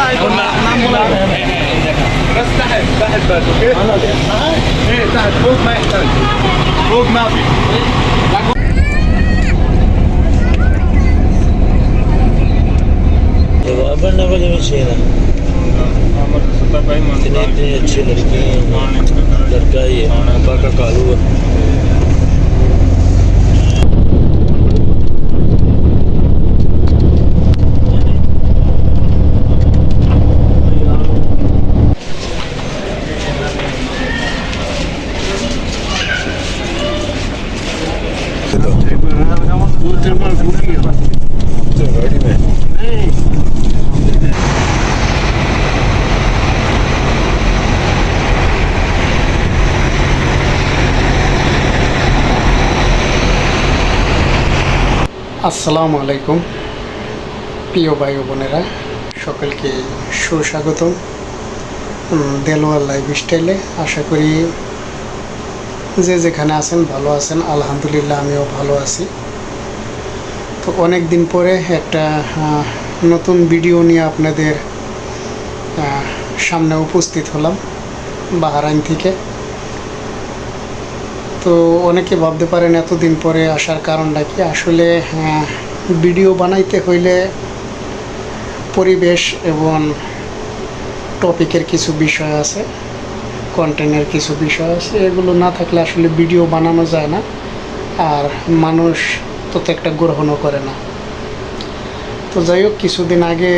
نعم بس تحت بس اوكي ايه تحت فوق ما يحتاج فوق ما في वरना वाले में छे ना इतने इतने अच्छे लड़के हैं लड़का ये अब्बा का कालू है गाड़ी में আসসালামু আলাইকুম প্রিয় ভাই ও বোনেরা সকলকে সুস্বাগতম দেলোয়ার লাইফস্টাইলে। আশা করি যে যেখানে আছেন ভালো আছেন, আলহামদুলিল্লাহ আমিও ভালো আছি। তো অনেক দিন পরে একটা নতুন ভিডিও নিয়ে আপনাদের সামনে উপস্থিত হলাম বাহরাইন থেকে। তো অনেকে ভাবতে পারেন এতদিন পরে আসার কারণটা কি। আসলে ভিডিও বানাইতে হইলে পরিবেশ এবং টপিকের কিছু বিষয় আছে, কন্টেন্টের কিছু বিষয় আছে, এগুলো না থাকলে আসলে ভিডিও বানানো যায় না, আর মানুষ তত একটা গ্রহণও করে না। তো যাই হোক, কিছুদিন আগে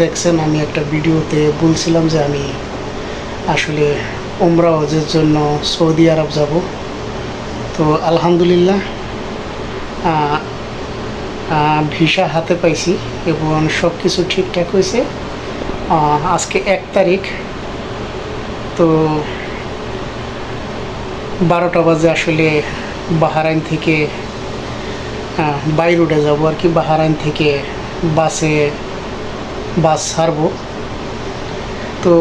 দেখছেন আমি একটা ভিডিওতে বলছিলাম যে আমি আসলে উমরা হজের জন্য সৌদি আরব যাব। তো আলহামদুলিল্লাহ ভিসা হাতে পাইছি এবং সব কিছু ঠিকঠাক হয়েছে। আজকে 1 তারিখ, তো 12টা বাজে আসলে বাহরাইন থেকে বাই রোডে যাবো আর কি। বাহরাইন থেকে বাস ছাড়বো। তো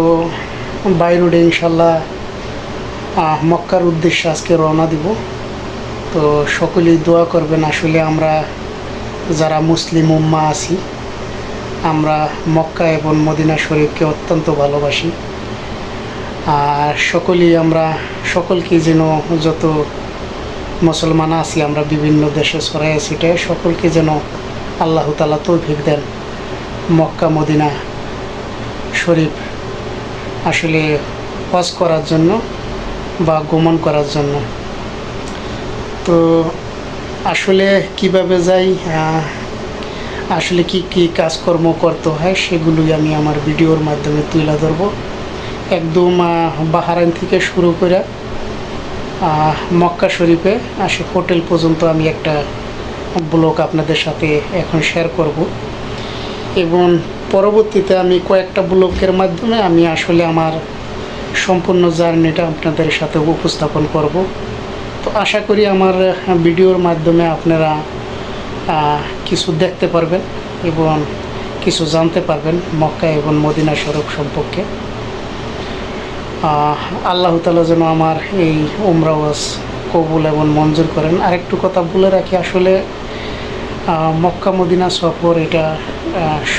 বাই রোডে ইনশাল্লাহ মক্কার উদ্দেশ্যে আজকে রওনা দিব। তো সকলেই দোয়া করবেন। আসলে আমরা যারা মুসলিম উম্মাহ আছি, আমরা মক্কা এবং মদিনা শরীফকে অত্যন্ত ভালোবাসি। আর সকলকে যেন, যত মুসলমান আছি আমরা বিভিন্ন দেশে ছড়াইয়া ছিটায়, সকলকে যেন আল্লাহ তাআলা তৌফিক দেন মক্কা মদিনা শরীফ আসলে হজ করার জন্য বা গমন করার জন্য। তো আসলে কিভাবে যাই, আসলে কি কাজকর্ম করতে হয় সেগুলোই আমি আমার ভিডিওর মাধ্যমে তুলে ধরবো। একদম বাহরাইন থেকে শুরু করে মক্কা শরীফে আসে হোটেল পর্যন্ত আমি একটা ব্লগ আপনাদের সাথে এখন শেয়ার করব, এবং পরবর্তীতে আমি কয়েকটা ব্লগের মাধ্যমে আমি আসলে আমার সম্পূর্ণ জার্নিটা আপনাদের সাথে উপস্থাপন করব। তো আশা করি আমার ভিডিওর মাধ্যমে আপনারা কিছু দেখতে পারবেন এবং কিছু জানতে পারবেন মক্কা এবং মদিনা শরীফ সম্পর্কে। আল্লাহ তাআলা যেন আমার এই উমরা হজ কবুল এবং মঞ্জুর করেন। আরেকটু কথা বলে রাখি, আসলে মক্কা মদিনা সফর এটা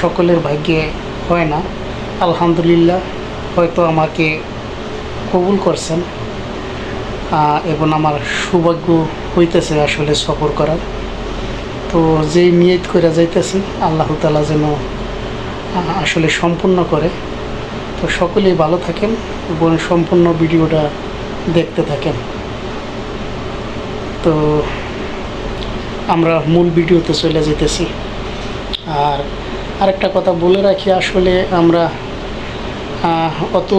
সকলের ভাগ্যে হয় না। আলহামদুলিল্লাহ হয়তো আমাকে কবুল করছেন এবং আমার সৌভাগ্য হইতেছে আসলে সফর করার। তো যেই নিয়ত করে যাইতেছি আল্লাহ তাআলা যেন আসলে সম্পূর্ণ করে। তো সকলেই ভালো থাকেন এবং সম্পূর্ণ ভিডিওটা দেখতে থাকেন। তো আমরা মূল ভিডিওতে চলে যেতেছি। আর আরেকটা কথা বলে রাখি, আসলে আমরা অত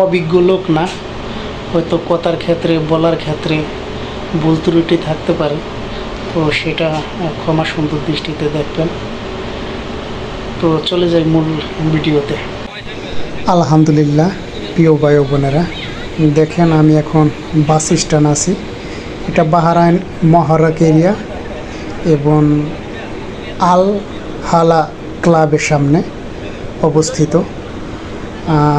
অভিজ্ঞ লোক না, হয়তো কথার ক্ষেত্রে বলার ক্ষেত্রে ভুল ত্রুটি থাকতে পারে, তো সেটা ক্ষমা সুন্দর দৃষ্টিতে দেখবেন। তো চলে যাই মূল ভিডিওতে। আলহামদুলিল্লাহ প্রিয় ভাই ও বোনেরা, দেখেন আমি এখন বাস স্ট্যান্ড আছি। এটা বাহরাইন মহারাক এরিয়া এবং আল হালা ক্লাবের সামনে অবস্থিত।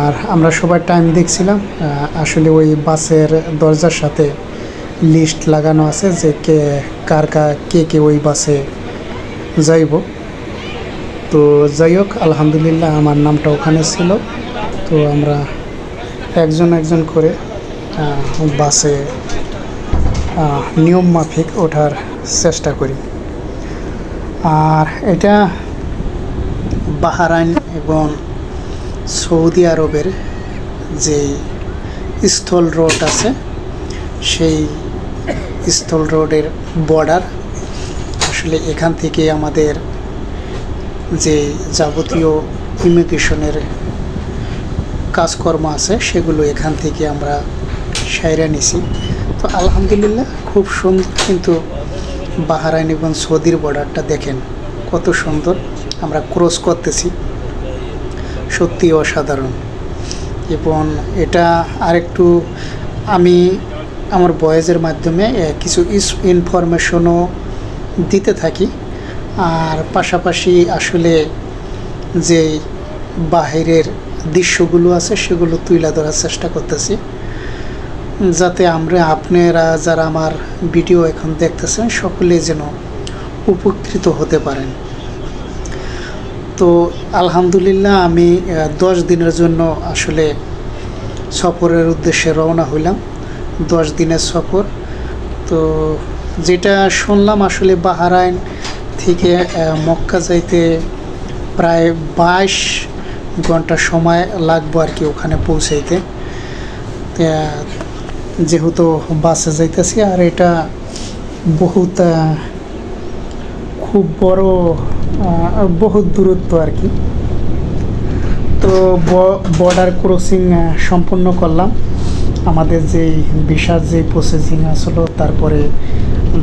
আর আমরা সবাই টাইম দেখছিলাম, আসলে ওই বাসের দরজার সাথে লিস্ট লাগানো আছে যে কে ওই বাসে যাইব। তো যাই হোক, আলহামদুলিল্লাহ আমার নামটা ওখানে ছিল। তো আমরা একজন একজন করে বাসে নিয়ম মাফিক ওঠার চেষ্টা করি। আর এটা বাহরাইন এবং সৌদি আরবের যে স্থল রোড আছে, সেই স্থল রোডের বর্ডার। আসলে এখান থেকে আমাদের যে যাবতীয় ইমিগ্রেশনের কাজকর্ম আছে সেগুলো এখান থেকে আমরা সাইরা নিছি। তো আলহামদুলিল্লাহ খুব সুন্দর, কিন্তু বাহরাইন এবং সৌদির বর্ডারটা দেখেন কত সুন্দর। আমরা ক্রস করতেছি, সত্যি অসাধারণ। এবং এটা আরেকটু আমি আমার ভয়েসের মাধ্যমে কিছু ইনফরমেশনও দিতে থাকি। আর পাশাপাশি আসলে যে বাহিরের দৃশ্যগুলো আছে সেগুলো তুলে ধরার চেষ্টা করতেছি, যাতে আপনারা যারা আমার ভিডিও এখন দেখতেছেন সকলে যেন উপকৃত হতে পারেন। তো আলহামদুলিল্লাহ আমি 10 দিনের জন্য আসলে সফরের উদ্দেশ্যে রওনা হইলাম। 10 দিনের সফর। তো যেটা শুনলাম আসলে বাহরাইন থেকে মক্কা যাইতে প্রায় 22 ঘন্টা সময় লাগবে আর কি ওখানে পৌঁছাইতে, যেহেতু বাসে যাইতেছি। আর এটা খুব বড় বহুত দূরত্ব আর কি। তো বর্ডার ক্রসিং সম্পূর্ণ করলাম। আমাদের যেই ভিসার যেই প্রসেসিং আসলো, তারপরে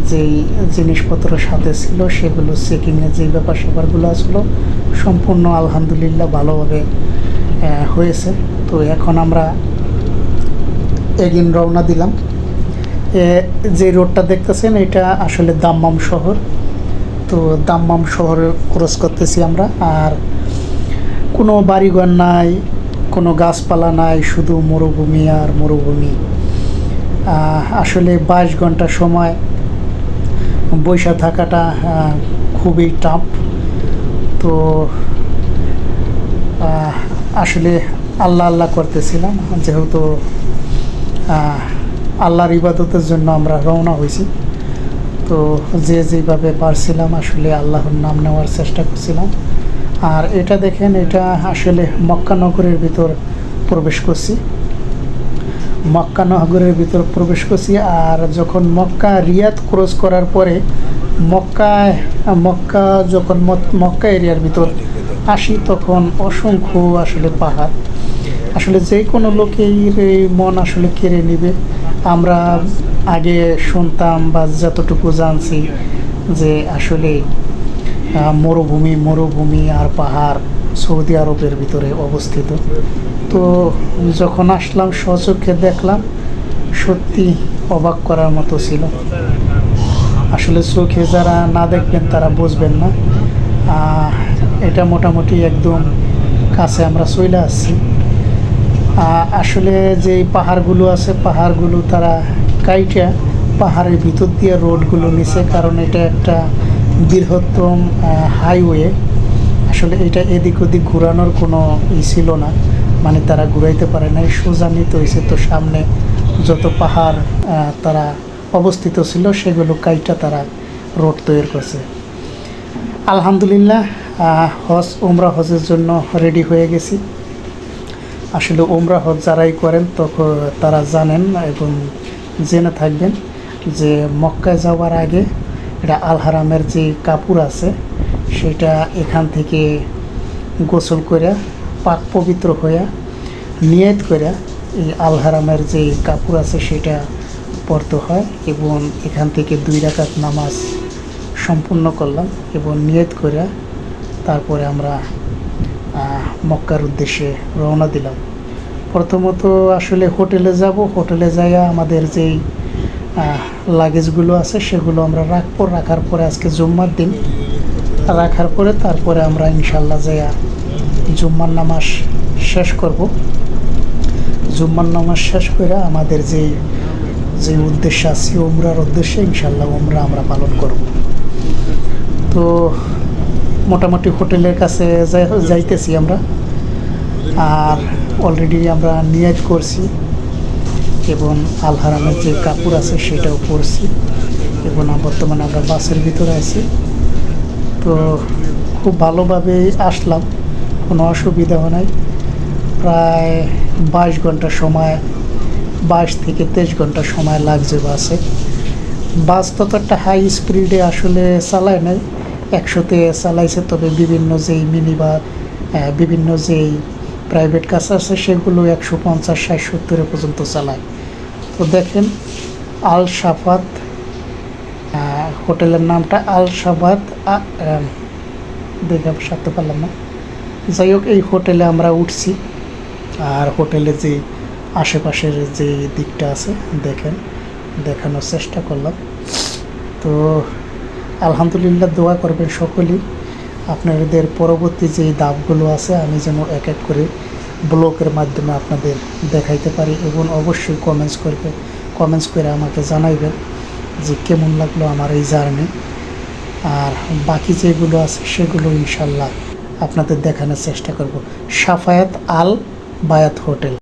যেই জিনিসপত্র সাথে ছিল সেগুলো চেকিংয়ের যেই ব্যাপার স্যাপারগুলো আসলো সম্পূর্ণ আলহামদুলিল্লাহ ভালোভাবে হয়েছে। তো এখন আমরা এগিন রওনা দিলাম। যে রোডটা দেখতেছেন এটা আসলে দাম্মাম শহর। তো দাম্মাম শহরে ক্রস করতেছি আমরা। আর কোনো বাড়িঘর নাই, কোনো গাছপালা নাই, শুধু মরুভূমি আর মরুভূমি। আসলে 22 ঘন্টা সময় বৈশা থাকাটা খুবই টাফ। তো আসলে আল্লাহ আল্লাহ করতেছিলাম, যেহেতু আল্লাহর ইবাদতের জন্য আমরা রওনা হয়েছি। তো যেভাবে পারছিলাম আসলে আল্লাহর নাম নেওয়ার চেষ্টা করছিলাম। আর এটা দেখেন, এটা আসলে মক্কা নগরের ভিতর প্রবেশ করছি। মক্কা নগরের ভিতর প্রবেশ করছি। আর যখন মক্কা রিয়াদ ক্রস করার পরে মক্কা যখন মক্কা এরিয়ার ভিতর আসি, তখন অসংখ্য আসলে পাহাড়। আসলে যে কোনো লোকের মন আসলে কেড়ে নেবে। আমরা আগে শুনতাম বা যতটুকু জানছি যে আসলে মরুভূমি আর পাহাড় সৌদি আরবের ভিতরে অবস্থিত। তো যখন আসলাম স্বচক্ষে দেখলাম, সত্যি অবাক করার মতো ছিল। আসলে চোখে যারা না দেখবেন তারা বুঝবেন না। এটা মোটামুটি একদম কাছে আমরা চলে আসছি। আসলে যে পাহাড়গুলো আছে, পাহাড়গুলো তারা কাইটা পাহাড়ের ভিতর দিয়ে রোডগুলো নিছে, কারণ এটা একটা বৃহত্তম হাইওয়ে। আসলে এটা এদিক ওদিক ঘোরানোর কোনো ছিল না, মানে তারা ঘুরাইতে পারে না, সোজা নিতে হয়েছে। তো সামনে যত পাহাড় তারা অবস্থিত ছিল সেগুলো কাইটা তারা রোড তৈরি করছে। আলহামদুলিল্লাহ উমরা হজের জন্য রেডি হয়ে গেছি। আসলে উমরা হজ যারাই করেন তখন তারা জানেন এবং জেনে থাকবেন যে মক্কায় যাওয়ার আগে এটা আল হারামের যে কাপড় আছে সেটা এখান থেকে গোসল করে পাক পবিত্র হয়ে নিয়ত করে এই আল হারামের যে কাপড় আছে সেটা পড়তে হয়। এবং এখান থেকে 2 রাকাত নামাজ সম্পূর্ণ করলাম এবং নিয়ত করে তারপরে আমরা মক্কার উদ্দেশ্যে রওনা দিলাম। প্রথমত আসলে হোটেলে যাব। হোটেলে যাইয়া আমাদের যেই লাগেজগুলো আছে সেগুলো আমরা রাখার পরে আজকে জুম্মার দিন, রাখার পরে তারপরে আমরা ইনশাল্লাহ যাইয়া জুম্মার নামাজ শেষ করব। জুম্মার নামাজ শেষ করে আমাদের যে উদ্দেশ্য আছে উমরার উদ্দেশ্যে ইনশাল্লাহ উমরা আমরা পালন করব। তো মোটামুটি হোটেলের কাছে যাইতেছি আমরা। আর অলরেডি আমরা নিয়াত করছি এবং আল হারামের যে কাপড় আছে সেটাও পরছি এবং বর্তমানে আমরা বাসের ভিতরে আছি। তো খুব ভালোভাবেই আসলাম, কোনো অসুবিধা নাই। প্রায় 22 ঘন্টা সময়, 22 থেকে 23 ঘন্টা সময় লাগছে বাসে। বাস তত একটা হাই স্পিডে আসলে চালায় নাই, 100-তে চালাইছে। তবে বিভিন্ন যেই মিনি বা বিভিন্ন যেই প্রাইভেট কাস আছে সেগুলো 150, 60, 70 পর্যন্ত চালায়। তো দেখেন আল সাফাত, হোটেলের নামটা আল সাফাত, দেখে সারতে পারলাম না। যাই হোক, এই হোটেলে আমরা উঠছি। আর হোটেলে যে আশেপাশের যে দিকটা আছে দেখেন, দেখানোর চেষ্টা করলাম। তো আলহামদুলিল্লাহ, দোয়া করবেন সকলেই আপনাদের পরবর্তী যে ধাপগুলো আছে আমি যেন এক এক করে ব্লগের মাধ্যমে আপনাদের দেখাইতে পারি। এবং অবশ্যই কমেন্টস করে আমাকে জানাইবেন যে কেমন লাগলো আমার এই জার্নি। আর বাকি যেগুলো আছে সেগুলো ইনশাল্লাহ আপনাদের দেখানোর চেষ্টা করব। সাফায়াত আল বায়াত হোটেল।